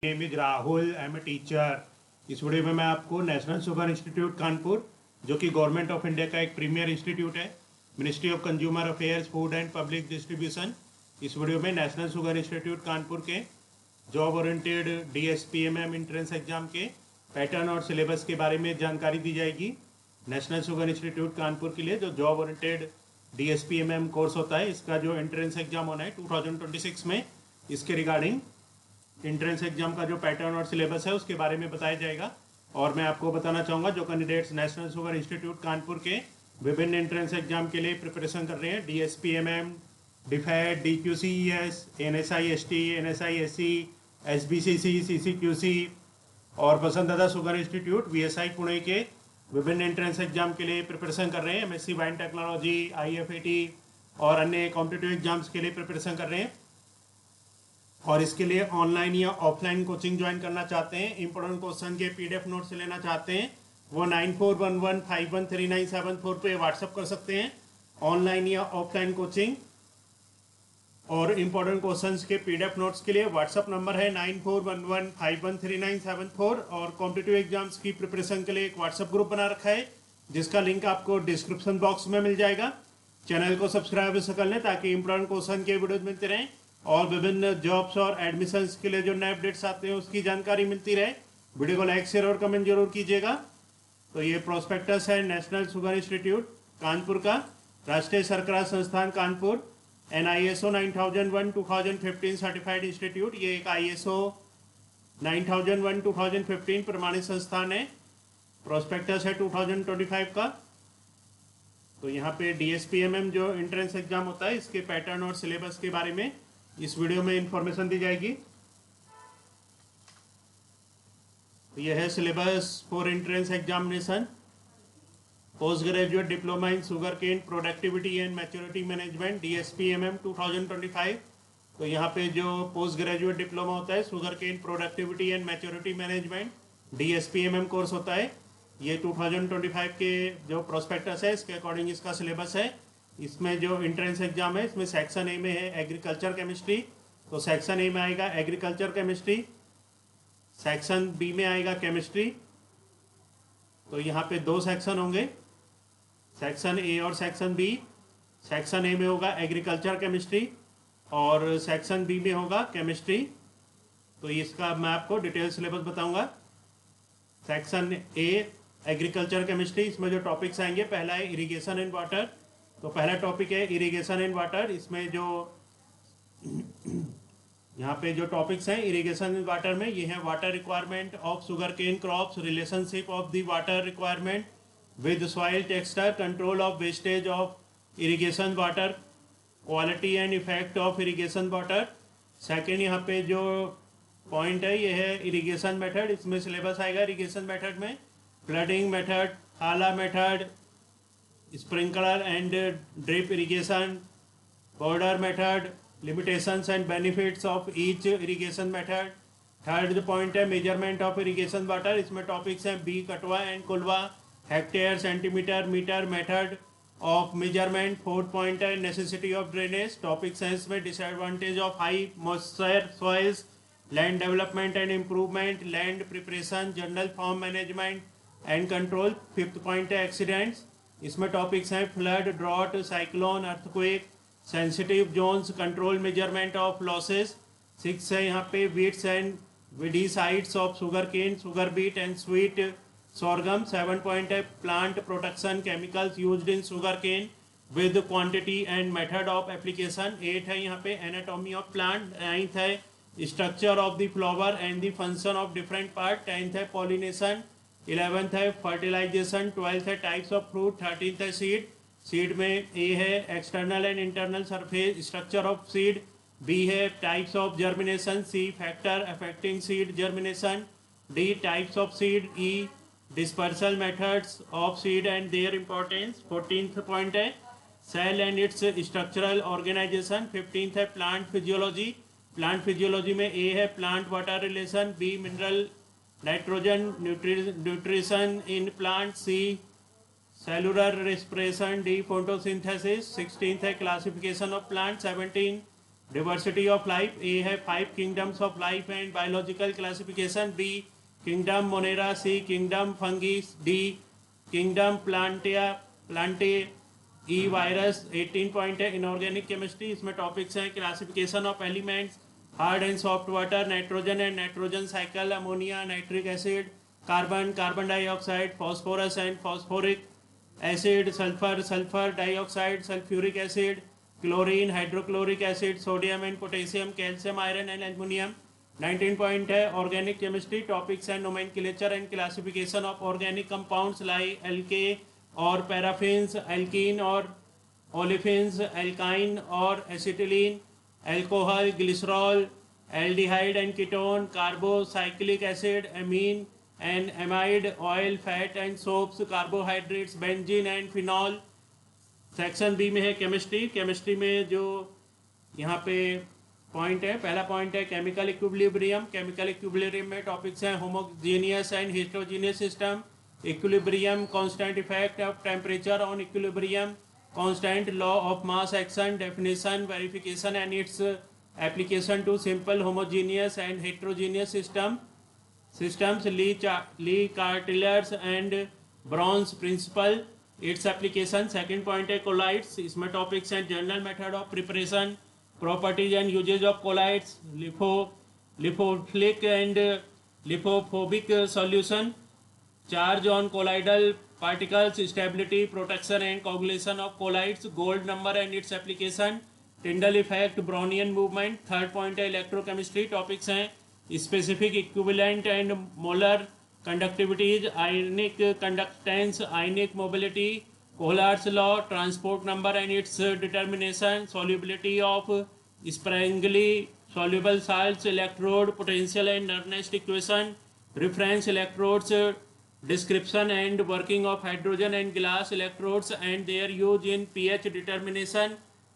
Name is Rahul, I am a teacher. इस video में मैं आपको नेशनल शुगर इंस्टीट्यूट कानपुर, जो कि गवर्नमेंट ऑफ इंडिया का एक प्रीमियर इंस्टीट्यूट है, ministry of consumer affairs, food and public distribution. इस वीडियो में नेशनल शुगर इंस्टीट्यूट कानपुर के job oriented DSPMM entrance exam के पैटर्न और सिलेबस के बारे में जानकारी दी जाएगी। नेशनल शुगर इंस्टीट्यूट कानपुर के लिए जो जॉब ओरिएंटेड DSPMM कोर्स होता है, इसका जो एंट्रेंस एग्जाम होना है 2026 में, इसके रिगार्डिंग एंट्रेंस एग्जाम का जो पैटर्न और सिलेबस है उसके बारे में बताया जाएगा। और मैं आपको बताना चाहूँगा जो candidates national sugar institute Kanpur के विभिन्न एंट्रेंस एग्जाम के लिए प्रिपरेशन कर रहे हैं, DSPMM, DFED, DQCES, NSI-ST, NSI-SC, SBCC, CCQC और Vasantdada sugar institute VSI Pune के विभिन्न एंट्रेंस एग्जाम के लिए प्रिपरेशन कर रहे हैं। MSc वाइन टेक्नोलॉजी, IFAT और अन्य कॉम्पिटिटिव एग्जाम्स के लिए प्रिपरेशन कर रहे हैं और इसके लिए ऑनलाइन या ऑफलाइन कोचिंग ज्वाइन करना चाहते हैं, इंपॉर्टेंट क्वेश्चन के PDF नोट्स लेना चाहते हैं, वो 9411513974 पे व्हाट्सअप कर सकते हैं। ऑनलाइन या ऑफलाइन कोचिंग और इंपॉर्टेंट क्वेश्चंस के PDF नोट्स के लिए व्हाट्सअप नंबर है 9411513974 और कॉम्पिटिटिव एग्जाम्स की प्रिपरेशन के लिए एक व्हाट्सअप ग्रुप बना रखा है, जिसका लिंक आपको डिस्क्रिप्शन बॉक्स में मिल जाएगा। चैनल को सब्सक्राइब कर लें ताकि इंपॉर्टेंट क्वेश्चन के वीडियो मिलते रहें और विभिन्न जॉब्स और एडमिशन्स के लिए जो नए अपडेट्स आते हैं उसकी जानकारी मिलती रहे। वीडियो को लाइक, शेयर और कमेंट जरूर कीजिएगा। तो ये प्रोस्पेक्टस है नेशनल शुगर इंस्टीट्यूट कानपुर का, राष्ट्रीय सरकार संस्थान कानपुर, ISO 9001:2015 सर्टिफाइड इंस्टीट्यूट। ये एक ISO 9001:2015 प्रमाणित संस्थान है। प्रोस्पेक्टस है 2025 का। तो यहाँ पे DSPMM जो एंट्रेंस एग्जाम होता है, इसके पैटर्न और सिलेबस के बारे में इस वीडियो में इंफॉर्मेशन दी जाएगी। तो यह है syllabus for entrance examination. Post graduate diploma in sugar cane productivity and maturity management, DSPMM 2025। तो यहाँ पे जो पोस्ट ग्रेजुएट डिप्लोमा होता है sugar cane productivity and maturity management, DSPMM course होता है। ये 2025 के जो प्रोस्पेक्टस है इसके अकॉर्डिंग इसका सिलेबस है। इसमें जो एंट्रेंस एग्जाम है इसमें सेक्शन ए में है एग्रीकल्चर केमिस्ट्री, तो सेक्शन ए में आएगा एग्रीकल्चर केमिस्ट्री, सेक्शन बी में आएगा केमिस्ट्री। तो यहाँ पे दो सेक्शन होंगे, सेक्शन ए और सेक्शन बी। सेक्शन ए में होगा एग्रीकल्चर केमिस्ट्री और सेक्शन बी में होगा केमिस्ट्री। तो इसका मैं आपको डिटेल सिलेबस बताऊंगा। सेक्शन ए एग्रीकल्चर केमिस्ट्री, इसमें जो टॉपिक्स आएंगे, पहला है इरिगेशन एंड वाटर। तो पहला टॉपिक है इरिगेशन एंड वाटर। इसमें जो यहाँ पे जो टॉपिक्स हैं इरिगेशन एंड वाटर में, ये है water requirement of sugar cane crops, relationship of the water requirement with soil texture, control of wastage of irrigation water, quality and effect of irrigation water. Second यहाँ पे जो point है ये है irrigation method. इसमें सिलेबस आएगा irrigation method में flooding method, हाला method, sprinkler and drip irrigation, border method, limitations and benefits of each irrigation method. Third point है मेजरमेंट ऑफ इरिगेशन वाटर। इसमें टॉपिक्स हैं बी कटवा एंड कुलवा, hectare, centimetre, metre, method of measurement. Fourth point है necessity of drainage. Topics हैं इसमें disadvantage of high moisture soils, land development and improvement, land preparation, general farm management and control. Fifth point है accidents. इसमें topics हैं flood, drought, cyclone, earthquake, sensitive zones, control measurement of losses. Six है यहाँ पे weeds and weedicides of sugar cane, sugar beet and sweet sorghum। 7 point है plant protection chemicals used in sugar cane with quantity and method of application. 8 है यहाँ पे anatomy of plant. 9th है structure of the flower and the function of different part. 10th है pollination. 11th है fertilisation. 12th है types of fruit. 13th है seed. Seed में A है external and internal surface structure of seed. B है types of germination. C factor affecting seed germination. D types of seed. E dispersal methods of seed and their importance। 14th point है cell and its structural organisation. 15th है plant physiology. Plant physiology में A है plant water relation, B mineral nitrogen nutrition in plant, C cellular respiration, D photosynthesis. 16th है classification of plant. 17 diversity of life. A है 5 kingdoms of life and biological classification. B kingdom Monera. C kingdom fungi. D kingdom plantae. E virus. 18 point है inorganic chemistry. इसमें topics हैं classification of elements, hard and soft water, nitrogen and nitrogen cycle, ammonia, nitric acid, carbon, carbon dioxide, phosphorus and phosphoric acid, sulphur, sulphur dioxide, sulphuric acid, chlorine, hydrochloric acid, sodium and potassium, calcium, iron and aluminium. 19 point है organic chemistry. Topics and nomenclature and classification of organic compounds like एल्के और paraffins, alkene और olefins, alkyne और acetylene, alcohol, glycerol, aldehyde and ketone, carbocyclic acid, amine and amide, oil, fat and soaps, carbohydrates, benzene and phenol. Section B में है chemistry. Chemistry में जो यहाँ पे पॉइंट है, पहला पॉइंट है केमिकल इक्विलिब्रियम. केमिकल इक्विलिब्रियम में टॉपिक्स हैं homogeneous and heterogeneous system, equilibrium, constant effect of temperature on equilibrium, constant law of mass action, definition, verification and its application to simple homogeneous and heterogeneous systems, Lee Cartiller's and Brown's principle, its application. Second point है colloids. इसमें topics हैं general method of preparation, properties and uses of colloids, lipophilic and lipophobic solution, charge on colloidal particles, stability, protection and coagulation of colloids, gold number and its application, Tyndall effect, Brownian movement. Third point है electrochemistry. Topics हैं specific equivalent and molar conductivities, ionic conductance, ionic mobility, Kohlrausch's law, transport number and its determination, solubility of sparingly soluble salts, electrode potential and Nernst equation, reference electrodes, description and working of hydrogen and glass electrodes and their use in pH determination,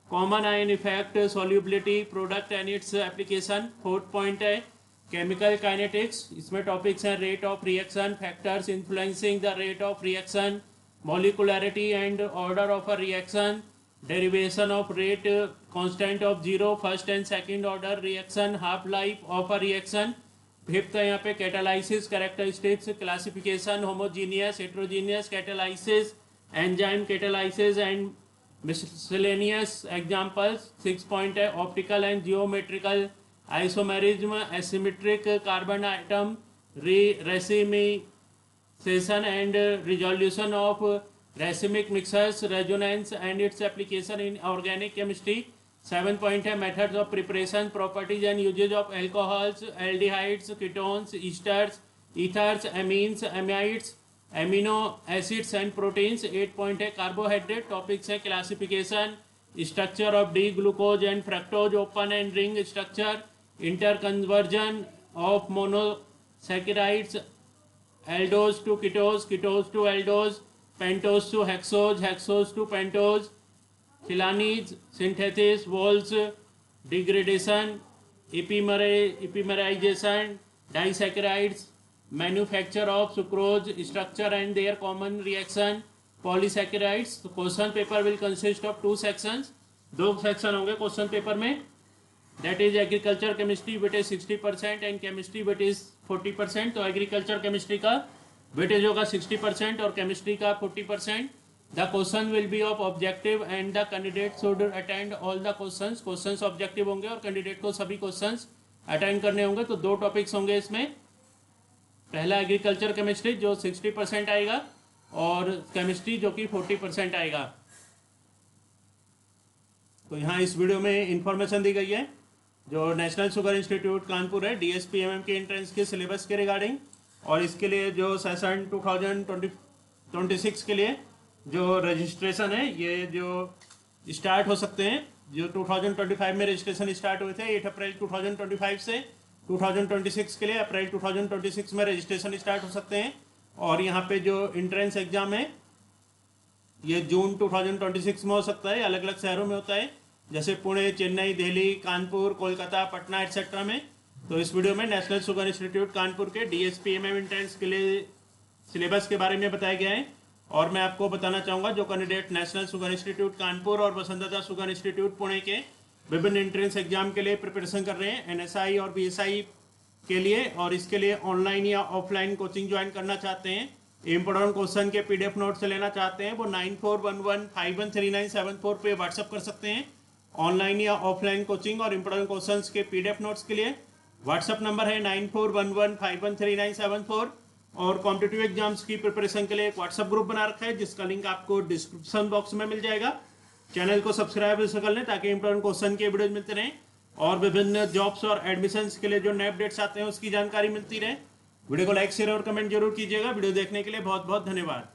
common ion effect, solubility, product and its application. Fourth point है chemical kinetics. इसमें topics हैं rate of reaction, factors influencing the rate of reaction, molecularity and order of a reaction, derivation of rate, constant of zero, first and second order reaction, half life of a reaction. Fifth है यहाँ पे catalysis characteristics, classification, homogeneous heterogeneous catalysis, enzyme catalysis and miscellaneous examples. 6 point है optical and geometrical isomerism, asymmetric carbon atom, racemisation and resolution of racemic mixtures, resonance and its application in organic chemistry. 7 point है methods of preparation, properties and uses of alcohols, aldehydes, ketones, esters, ethers, amines, amides, amino acids and proteins. 8 point है carbohydrate. Topics है classification, structure of D glucose and fructose, open and ring structure, interconversion of monosaccharides, aldose to ketose, ketose to aldose, pentose to hexose, hexose to pentose, Kiliani's, synthesis, Wohl's, degradation, epimerisation, disaccharides, manufacture of sucrose, structure and their common reaction, polysaccharides. Question paper will consist of 2 sections. 2 section होंगे question paper में. That is agriculture chemistry weightage 60% and chemistry weightage 40%. तो agriculture chemistry का weightage होगा 60% और chemistry का 40%. The question will be of objective and the candidate should attend all the questions. Questions objective होंगे और candidate को सभी क्वेश्चंस अटेंड करने होंगे. तो 2 टॉपिक्स होंगे इसमें. पहला एग्रीकल्चर केमिस्ट्री जो 60% आएगा और केमिस्ट्री जो कि 40% आएगा. तो यहाँ इस वीडियो में इंफॉर्मेशन दी गई है जो नेशनल शुगर इंस्टीट्यूट कानपुर है DSPMM के एंट्रेंस के सिलेबस के रिगार्डिंग, और इसके लिए जो सेशन 2026 के लिए जो रजिस्ट्रेशन है ये जो स्टार्ट हो सकते हैं, जो 2025 में रजिस्ट्रेशन स्टार्ट हुए थे 8 अप्रैल 2025 से 2026 के लिए अप्रैल 2026 में रजिस्ट्रेशन स्टार्ट हो सकते हैं. और यहाँ पे जो एंट्रेंस एग्जाम है ये जून 2026 में हो सकता है. अलग अलग शहरों में होता है जैसे पुणे, चेन्नई, दिल्ली, कानपुर, कोलकाता, पटना एटसेट्रा में. तो इस वीडियो में नेशनल शुगर इंस्टीट्यूट कानपुर के DSPMM एंट्रेंस के लिए सिलेबस के बारे में बताया गया है. और मैं आपको बताना चाहूँगा जो candidate national sugar institute Kanpur और वसंतदाता शुगर इंस्टीट्यूट पुणे के विभिन्न एंट्रेंस एग्जाम के लिए प्रिपरेशन कर रहे हैं, एनएसआई और बीएसआई के लिए, और इसके लिए ऑनलाइन या ऑफलाइन कोचिंग ज्वाइन करना चाहते हैं, इंपॉर्टेंट क्वेश्चन के पीडीएफ नोट से लेना चाहते हैं, वो 9411513974 पे व्हाट्सअप कर सकते हैं। ऑनलाइन या ऑफलाइन कोचिंग और इंपॉर्टेंट क्वेश्चंस के पीडीएफ नोट्स के लिए व्हाट्सअप नंबर है 9411513974। और कॉम्पिटिटिव एग्जाम्स की प्रिपरेशन के लिए एक व्हाट्सअप ग्रुप बना रखा है जिसका लिंक आपको डिस्क्रिप्शन बॉक्स में मिल जाएगा। चैनल को सब्सक्राइब कर लें ताकि इंपॉर्टेंट क्वेश्चन के वीडियोज मिलते रहें और विभिन्न जॉब्स और एडमिशन्स के लिए जो नए अपडेट्स आते हैं उसकी जानकारी मिलती रहे। वीडियो को लाइक शेयर और कमेंट जरूर कीजिएगा। वीडियो देखने के लिए बहुत बहुत धन्यवाद।